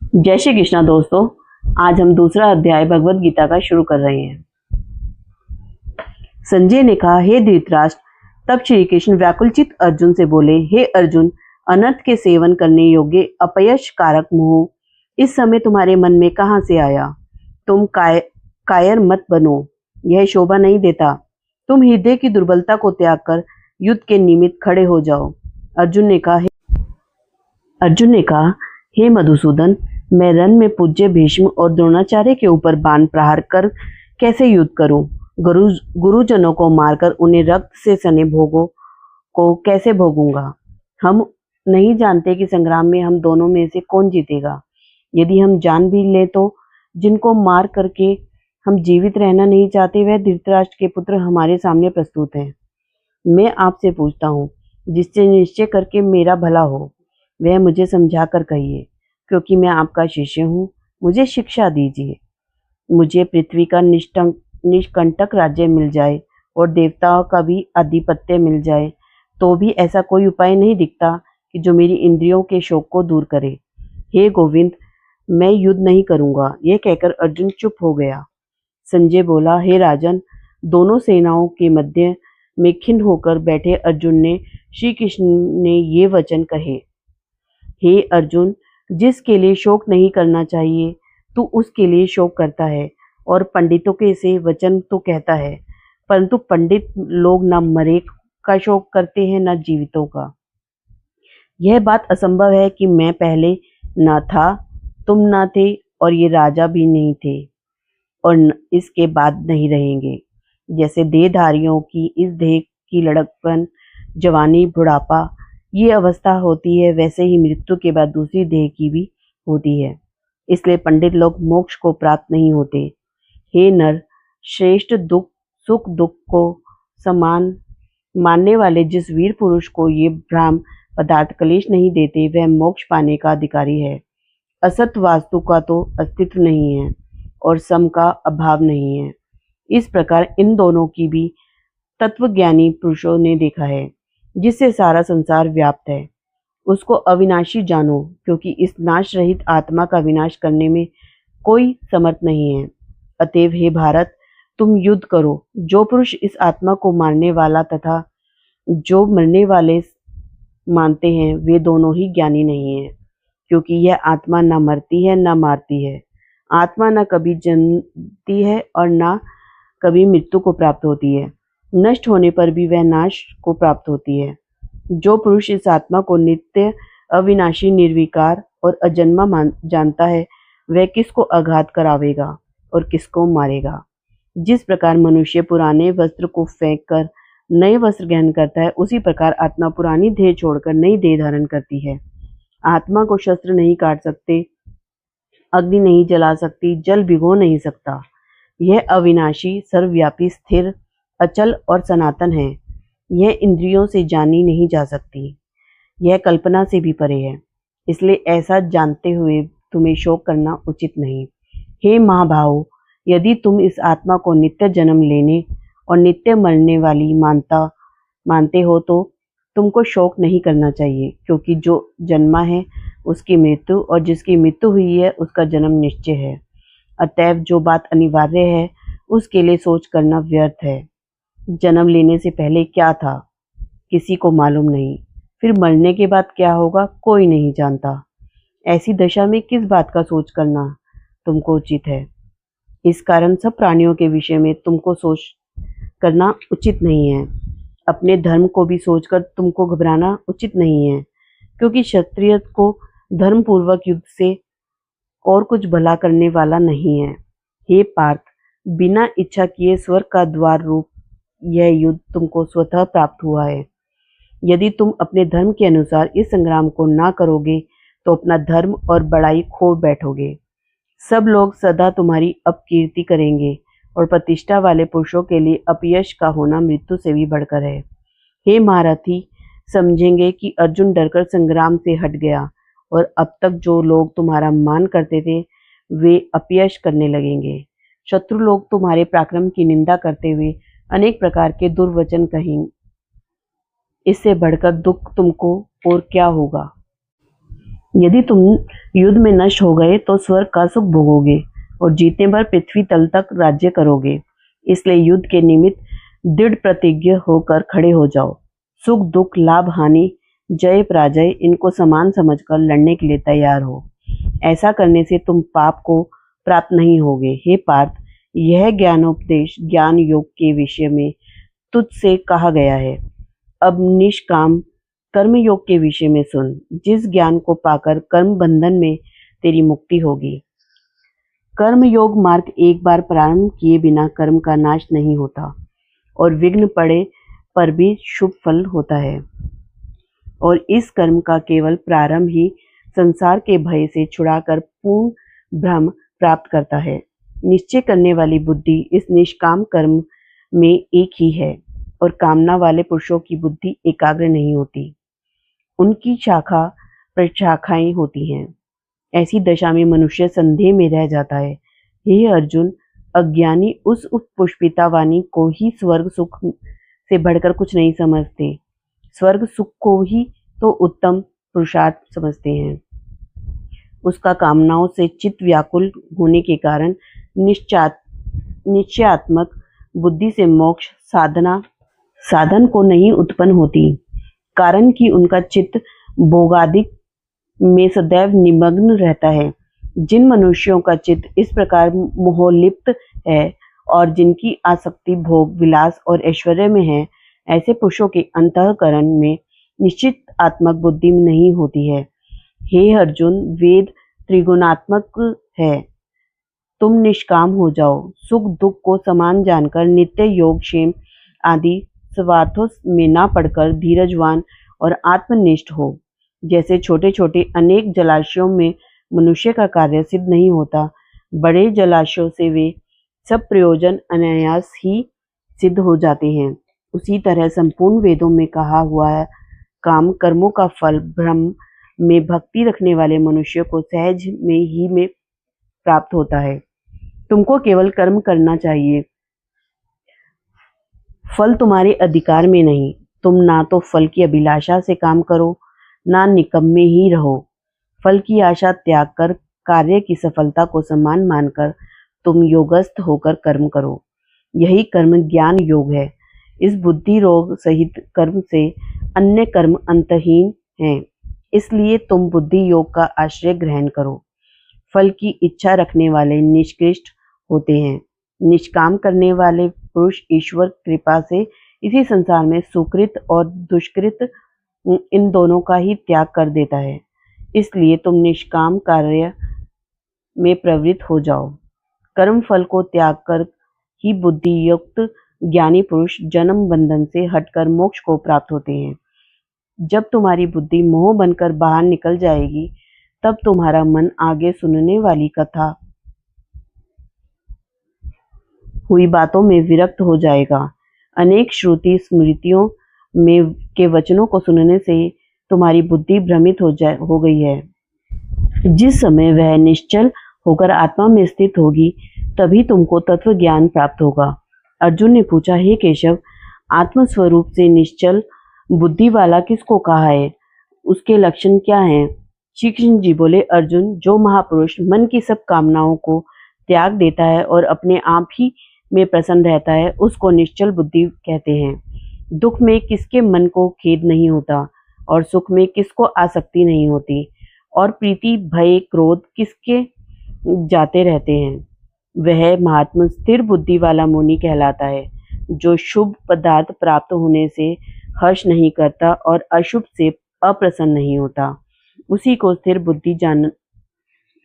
जय श्री कृष्णा दोस्तों। आज हम दूसरा अध्याय भगवत गीता का शुरू कर रहे हैं। संजय ने कहा, हे धृतराष्ट्र। तब श्री कृष्ण व्याकुलचित अर्जुन से बोले, हे अर्जुन, अनर्थ के सेवन करने योग्य अपयश कारक मोह इस समय तुम्हारे मन में कहां से आया? तुम कायर मत बनो, यह शोभा नहीं देता। तुम हृदय की दुर्बलता को त्याग कर युद्ध के निमित्त खड़े हो जाओ। अर्जुन ने कहा, हे मधुसूदन, मैं रण में पूज्य भीष्म और द्रोणाचार्य के ऊपर बाण प्रहार कर कैसे युद्ध करूं? गुरुजनों को मारकर उन्हें रक्त से सने भोगों को कैसे भोगूंगा? हम नहीं जानते कि संग्राम में हम दोनों में से कौन जीतेगा। यदि हम जान भी ले तो जिनको मार करके हम जीवित रहना नहीं चाहते, वह धृतराष्ट्र के पुत्र हमारे सामने प्रस्तुत हैं। मैं आपसे पूछता हूँ, जिससे निश्चय करके मेरा भला हो, वह मुझे समझा कर कहिए, क्योंकि मैं आपका शिष्य हूँ। मुझे शिक्षा दीजिए। मुझे पृथ्वी का निष्कंटक राज्य मिल जाए और देवताओं का भी आधिपत्य मिल जाए, तो भी ऐसा कोई उपाय नहीं दिखता कि जो मेरी इंद्रियों के शोक को दूर करे। हे गोविंद, मैं युद्ध नहीं करूंगा। यह कहकर अर्जुन चुप हो गया। संजय बोला, हे राजन, दोनों सेनाओं के मध्य में खिन्न होकर बैठे अर्जुन ने श्री कृष्ण ने ये वचन कहे, हे अर्जुन, जिसके लिए शोक नहीं करना चाहिए तू उसके लिए शोक करता है, और पंडितों के से वचन तो कहता है, परंतु पंडित लोग न मरे का शोक करते हैं न जीवितों का। यह बात असंभव है कि मैं पहले न था, तुम न थे, और ये राजा भी नहीं थे, और इसके बाद नहीं रहेंगे। जैसे देहधारियों की इस देह की लड़कपन, जवानी, बुढ़ापा ये अवस्था होती है, वैसे ही मृत्यु के बाद दूसरी देह की भी होती है। इसलिए पंडित लोग मोक्ष को प्राप्त नहीं होते। हे नर श्रेष्ठ, सुख दुख को समान मानने वाले जिस वीर पुरुष को ये भ्राम पदार्थ क्लेश नहीं देते, वह मोक्ष पाने का अधिकारी है। असत वास्तु का तो अस्तित्व नहीं है और सम का अभाव नहीं है। इस प्रकार इन दोनों की भी तत्वज्ञानी पुरुषों ने देखा है, जिससे सारा संसार व्याप्त है। उसको अविनाशी जानो, क्योंकि इस नाश रहित आत्मा का विनाश करने में कोई समर्थ नहीं है। अतएव हे भारत, तुम युद्ध करो। जो पुरुष इस आत्मा को मारने वाला तथा जो मरने वाले मानते हैं, वे दोनों ही ज्ञानी नहीं हैं, क्योंकि यह आत्मा न मरती है न मारती है। आत्मा न कभी जन्मती है और न कभी मृत्यु को प्राप्त होती है। नष्ट होने पर भी वह नाश को प्राप्त होती है। जो पुरुष इस आत्मा को नित्य, अविनाशी, निर्विकार और अजन्मा जानता है, वह किसको आघात करावेगा और किसको मारेगा। जिस प्रकार मनुष्य पुराने वस्त्र को फेंक कर नए वस्त्र ग्रहण करता है, उसी प्रकार आत्मा पुरानी देह छोड़कर नई देह धारण करती है। आत्मा को शस्त्र नहीं काट सकते, अग्नि नहीं जला सकती, जल भिगो नहीं सकता। यह अविनाशी, सर्वव्यापी, स्थिर, अचल और सनातन है। यह इंद्रियों से जानी नहीं जा सकती। यह कल्पना से भी परे है। इसलिए ऐसा जानते हुए तुम्हें शोक करना उचित नहीं। हे महाभाव, यदि तुम इस आत्मा को नित्य जन्म लेने और नित्य मरने वाली मानते हो, तो तुमको शोक नहीं करना चाहिए, क्योंकि जो जन्मा है उसकी मृत्यु, और जिसकी मृत्यु हुई है उसका जन्म निश्चय है। अतएव जो बात अनिवार्य है उसके लिए सोच करना व्यर्थ है। जन्म लेने से पहले क्या था, किसी को मालूम नहीं। फिर मरने के बाद क्या होगा, कोई नहीं जानता। ऐसी दशा में किस बात का सोच करना तुमको उचित है? इस कारण सब प्राणियों के विषय में तुमको सोच करना उचित नहीं है। अपने धर्म को भी सोचकर तुमको घबराना उचित नहीं है, क्योंकि क्षत्रिय को धर्म पूर्वक युद्ध से और कुछ भला करने वाला नहीं है। हे पार्थ, बिना इच्छा किए स्वर्ग का द्वार रूप यह युद्ध तुमको स्वतः प्राप्त हुआ है। यदि तुम अपने धर्म के अनुसार इस संग्राम को ना करोगे, तो अपना धर्म और बड़ाई खो बैठोगे। सब लोग सदा तुम्हारी अपकीर्ति करेंगे, और प्रतिष्ठा वाले पुरुषों के लिए अपयश का होना मृत्यु से भी बढ़कर है। हे महारथी, समझेंगे कि अर्जुन डरकर संग्राम से हट गया, और अब तक जो लोग तुम्हारा मान करते थे, वे अपयश करने लगेंगे। शत्रु लोग तुम्हारे पराक्रम की निंदा करते हुए अनेक प्रकार के दुर्वचन कहेंगे। इससे बढ़कर दुख तुमको और क्या होगा। यदि तुम युद्ध में नष्ट हो गए तो स्वर्ग का सुख भोगोगे और जीतने पर पृथ्वी तल तक राज्य करोगे। इसलिए युद्ध के निमित्त दृढ़ प्रतिज्ञ होकर खड़े हो जाओ। सुख दुख लाभ हानि जय पराजय इनको समान समझकर लड़ने के लिए तैयार हो। ऐसा करने से तुम पाप को प्राप्त नहीं होगे। हे पार्थ, यह ज्ञानोपदेश ज्ञान योग के विषय में तुझसे कहा गया है। अब निष्काम कर्म योग के विषय में सुन। जिस ज्ञान को पाकर कर्म बंधन में तेरी मुक्ति होगी। कर्म योग मार्ग एक बार प्रारंभ किए बिना कर्म का नाश नहीं होता और विघ्न पड़े पर भी शुभ फल होता है। और इस कर्म का केवल प्रारंभ ही संसार के भय से छुड़ाकर पूर्ण ब्रह्म प्राप्त करता है। निश्चय करने वाली बुद्धि इस निष्काम कर्म में एक ही है और कामना वाले पुरुषों की बुद्धि एकाग्र नहीं होती। उनकी शाखा प्रशाखाएं होती हैं। ऐसी दशा में मनुष्य संदेह में रह जाता है। हे अर्जुन, अज्ञानी उस पुष्पिता वाणी को ही स्वर्ग सुख से बढ़कर कुछ नहीं समझते। स्वर्ग सुख को ही तो उत्तम पुरुषार्थ समझते हैं। उसका कामनाओं से चित्त व्याकुल होने के कारण निश्चयात्मक बुद्धि से मोक्ष साधन को नहीं उत्पन्न होती, कारण कि उनका चित्त भोगादिक में सदैव निमग्न रहता है। जिन मनुष्यों का चित्त इस प्रकार मोहलिप्त है और जिनकी आसक्ति भोग विलास और ऐश्वर्य में है, ऐसे पुरुषों के अंतःकरण में निश्चित आत्मक बुद्धि नहीं होती है। हे अर्जुन, वेद त्रिगुणात्मक है। तुम निष्काम हो जाओ। सुख दुख को समान जानकर नित्य योग क्षेम आदि स्वार्थों में ना पड़कर धीरजवान और आत्मनिष्ठ हो। जैसे छोटे छोटे अनेक जलाशयों में मनुष्य का कार्य सिद्ध नहीं होता, बड़े जलाशयों से वे सब प्रयोजन अनायास ही सिद्ध हो जाते हैं, उसी तरह संपूर्ण वेदों में कहा हुआ है काम कर्मों का फल ब्रह्म में भक्ति रखने वाले मनुष्य को सहज में प्राप्त होता है। तुमको केवल कर्म करना चाहिए, फल तुम्हारे अधिकार में नहीं। तुम ना तो फल की अभिलाषा से काम करो, ना निकम्मे ही रहो। फल की आशा त्याग कर कार्य की सफलता को सम्मान मानकर तुम योगस्थ होकर कर्म करो। यही कर्म ज्ञान योग है। इस बुद्धि रोग सहित कर्म से अन्य कर्म अंतहीन हैं। इसलिए तुम बुद्धि योग का आश्रय ग्रहण करो। फल की इच्छा रखने वाले निष्कृष्ट होते हैं। निष्काम करने वाले पुरुष ईश्वर कृपा से इसी संसार में सुकृत और दुष्कृत इन दोनों का ही त्याग कर देता है। इसलिए तुम निष्काम कार्य में प्रवृत्त हो जाओ। कर्म फल को त्याग कर ही बुद्धि युक्त ज्ञानी पुरुष जन्म बंधन से हटकर मोक्ष को प्राप्त होते हैं। जब तुम्हारी बुद्धि मोह बनकर बाहर निकल जाएगी, तब तुम्हारा मन आगे सुनने वाली कथा हुई बातों में विरक्त हो जाएगा। अनेक श्रुति स्मृतियों में के वचनों को सुनने से तुम्हारी बुद्धि भ्रमित हो गई है। जिस समय वह निश्चल होकर आत्मा में स्थित होगी, तभी तुमको तत्व ज्ञान प्राप्त होगा। अर्जुन ने पूछा, हे केशव, आत्मस्वरूप से निश्चल बुद्धि वाला किसको कहा है? उसके लक्षण क्या हैं? श्री कृष्ण जी बोले, अर्जुन, जो महापुरुष मन की सब कामनाओं को त्याग देता है और अपने आप ही में प्रसन्न रहता है, उसको निश्चल बुद्धि कहते हैं। दुख में किसके मन को खेद नहीं होता और सुख में किसको आसक्ति नहीं होती और प्रीति भय क्रोध किसके जाते रहते हैं। वह महात्मा स्थिर बुद्धि वाला मुनि कहलाता है, जो शुभ पदार्थ प्राप्त होने से हर्ष नहीं करता और अशुभ से अप्रसन्न नहीं होता। उसी को स्थिर बुद्धि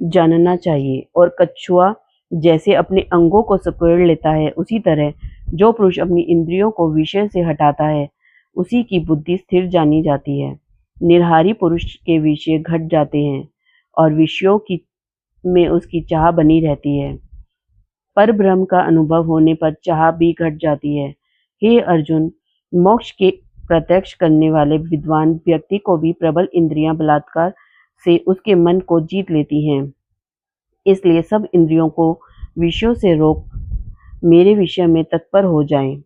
जानना चाहिए। और कछुआ जैसे अपने अंगों को सिकोड़ लेता है, उसी तरह जो पुरुष अपनी इंद्रियों को विषय से हटाता है, उसी की बुद्धि स्थिर जानी जाती है। निर्हारी पुरुष के विषय घट जाते हैं और विषयों में उसकी चाह बनी रहती है। पर ब्रह्म का अनुभव होने पर चाह भी घट जाती है। हे अर्जुन, मोक्ष के प्रत्यक्ष करने वाले विद्वान व्यक्ति को भी प्रबल इंद्रियां बलात्कार से उसके मन को जीत लेती हैं। इसलिए सब इंद्रियों को विषयों से रोक मेरे विषय में तत्पर हो जाएं।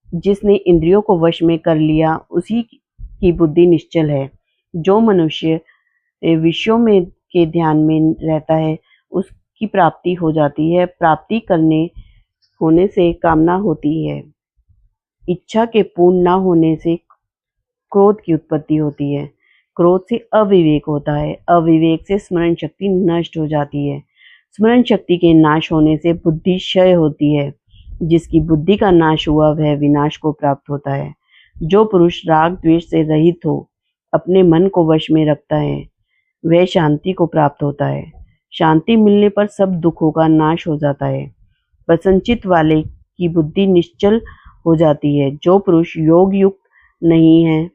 जिसने इंद्रियों को वश में कर लिया, उसी की बुद्धि निश्चल है। जो मनुष्य विषयों में के ध्यान में रहता है, उसकी प्राप्ति हो जाती है। प्राप्ति करने होने से कामना होती है। इच्छा के पूर्ण न होने से क्रोध की उत्पत्ति होती है। क्रोध से अविवेक होता है। अविवेक से स्मरण शक्ति नष्ट हो जाती है। स्मरण शक्ति के नाश होने से बुद्धि क्षय होती है। जिसकी बुद्धि का नाश हुआ वह विनाश को प्राप्त होता है। जो पुरुष राग द्वेष से रहित हो, अपने मन को वश में रखता है, वह शांति को प्राप्त होता है। शांति मिलने पर सब दुखों का नाश हो जाता है। प्रसन्नचित्त वाले की बुद्धि निश्चल हो जाती है। जो पुरुष योग युक्त नहीं है,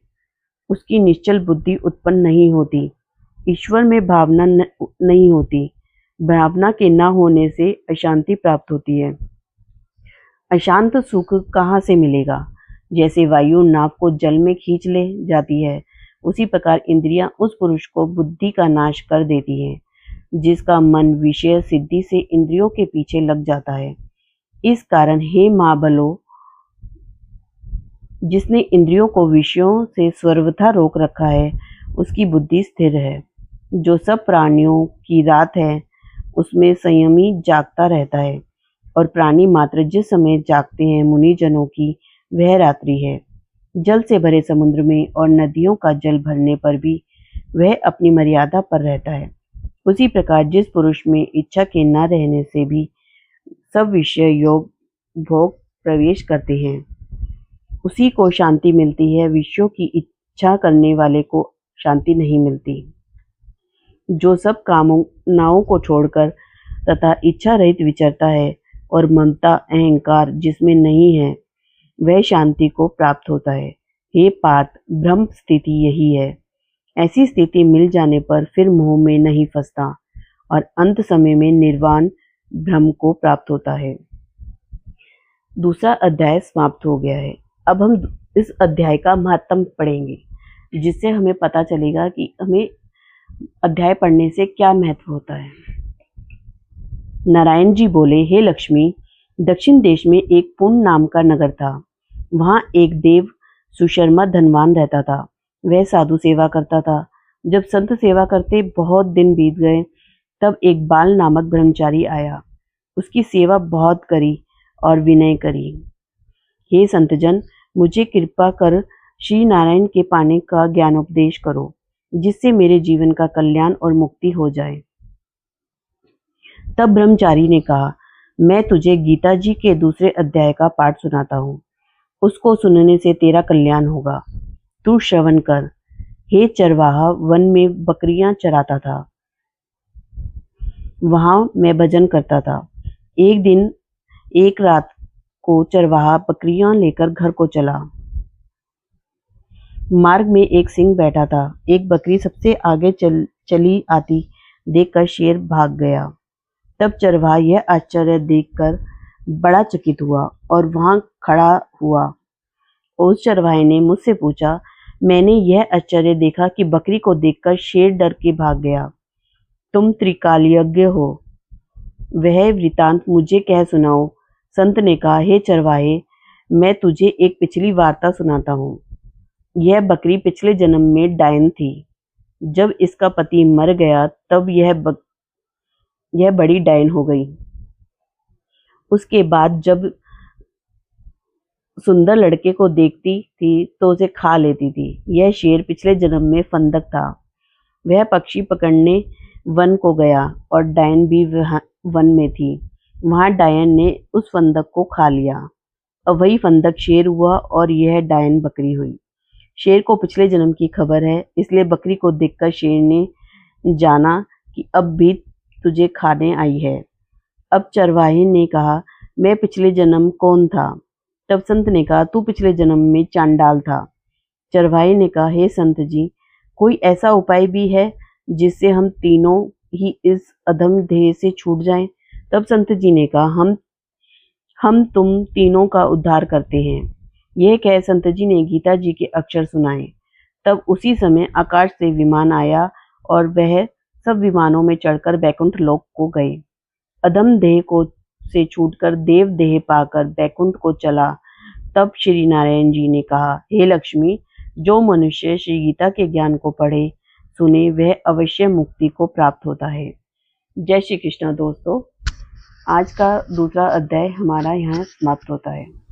उसकी निश्चल बुद्धि उत्पन्न नहीं होती। ईश्वर में भावना नहीं होती। भावना के न होने से अशांति प्राप्त होती है। अशांत सुख कहाँ से मिलेगा? जैसे वायु नाव को जल में खींच ले जाती है, उसी प्रकार इंद्रियां उस पुरुष को बुद्धि का नाश कर देती हैं, जिसका मन विषय सिद्धि से इंद्रियों के पीछे लग जाता है। इस कारण हे महाबलो, जिसने इंद्रियों को विषयों से सर्वथा रोक रखा है, उसकी बुद्धि स्थिर है। जो सब प्राणियों की रात है, उसमें संयमी जागता रहता है, और प्राणी मात्र जिस समय जागते हैं मुनिजनों की, वह रात्रि है। जल से भरे समुद्र में और नदियों का जल भरने पर भी वह अपनी मर्यादा पर रहता है। उसी प्रकार जिस पुरुष में इच्छा के न रहने से भी सब विषय योग भोग प्रवेश करते हैं, उसी को शांति मिलती है। विषयों की इच्छा करने वाले को शांति नहीं मिलती। जो सब कामनाओं को छोड़कर तथा इच्छा रहित विचरता है और ममता अहंकार जिसमें नहीं है, वह शांति को प्राप्त होता है। हे पार्थ, ब्रह्म स्थिति यही है। ऐसी स्थिति मिल जाने पर फिर मोह में नहीं फंसता और अंत समय में निर्वाण ब्रह्म को प्राप्त होता है। दूसरा अध्याय समाप्त हो गया है। अब हम इस अध्याय का महत्व पढ़ेंगे, जिससे हमें पता चलेगा कि हमें अध्याय पढ़ने से क्या महत्व होता है। नारायण जी बोले, हे लक्ष्मी, दक्षिण देश में एक पुण्य नाम का नगर था। वहां एक देव सुशर्मा धनवान रहता था। वह साधु सेवा करता था। जब संत सेवा करते बहुत दिन बीत गए, तब एक बाल नामक ब्रह्मचारी आया। उसकी सेवा बहुत करी और विनय करी। हे संतजन, मुझे कृपा कर श्री नारायण के पाने का ज्ञानोपदेश करो, जिससे मेरे जीवन का कल्याण और मुक्ति हो जाए। तब ब्रह्मचारी ने कहा, मैं तुझे गीता जी के दूसरे अध्याय का पाठ सुनाता हूँ। उसको सुनने से तेरा कल्याण होगा। तू श्रवण कर। हे चरवाहा, वन में बकरियां चराता था। वहां मैं भजन करता था। एक दिन एक रात को चरवाहा बकरियां लेकर घर को चला। मार्ग में एक सिंह बैठा था। एक बकरी सबसे आगे चली आती देखकर शेर भाग गया। तब चरवाहा यह आश्चर्य देखकर बड़ा चकित हुआ और वहां खड़ा हुआ। उस चरवाहे ने मुझसे पूछा, मैंने यह आश्चर्य देखा कि बकरी को देखकर शेर डर के भाग गया। तुम त्रिकालज्ञ हो, वह वृतांत मुझे कह सुनाओ। संत ने कहा, हे चरवाहे, मैं तुझे एक पिछली वार्ता सुनाता हूँ। यह बकरी पिछले जन्म में डायन थी। जब इसका पति मर गया, तब यह बड़ी डायन हो गई। उसके बाद जब सुंदर लड़के को देखती थी तो उसे खा लेती थी। यह शेर पिछले जन्म में फंदक था। वह पक्षी पकड़ने वन को गया और डायन भी वन में थी। वहां डायन ने उस फंदक को खा लिया। अब वही फंदक शेर हुआ और यह डायन बकरी हुई। शेर को पिछले जन्म की खबर है, इसलिए बकरी को देखकर शेर ने जाना कि अब भी तुझे खाने आई है। अब चरवाहे ने कहा, मैं पिछले जन्म कौन था? तब संत ने कहा, तू पिछले जन्म में चांडाल था। चरवाहे ने कहा, हे संत जी, कोई ऐसा उपाय भी है जिससे हम तीनों ही इस अधम देह से छूट जाएं? तब संत जी ने कहा, हम तुम तीनों का उद्धार करते हैं। यह कह संत जी ने गीता जी के अक्षर सुनाए। तब उसी समय आकाश से विमान आया और वह सब विमानों में चढ़कर बैकुंठ लोक को गए। अधम देह को से छूटकर देव देह पाकर बैकुंठ को चला। तब श्री नारायण जी ने कहा, हे लक्ष्मी, जो मनुष्य श्री गीता के ज्ञान को पढ़े, सुने वह अवश्य मुक्ति को प्राप्त होता है। जय श्री कृष्ण दोस्तों। आज का दूसरा अध्याय हमारा यहाँ समाप्त होता है।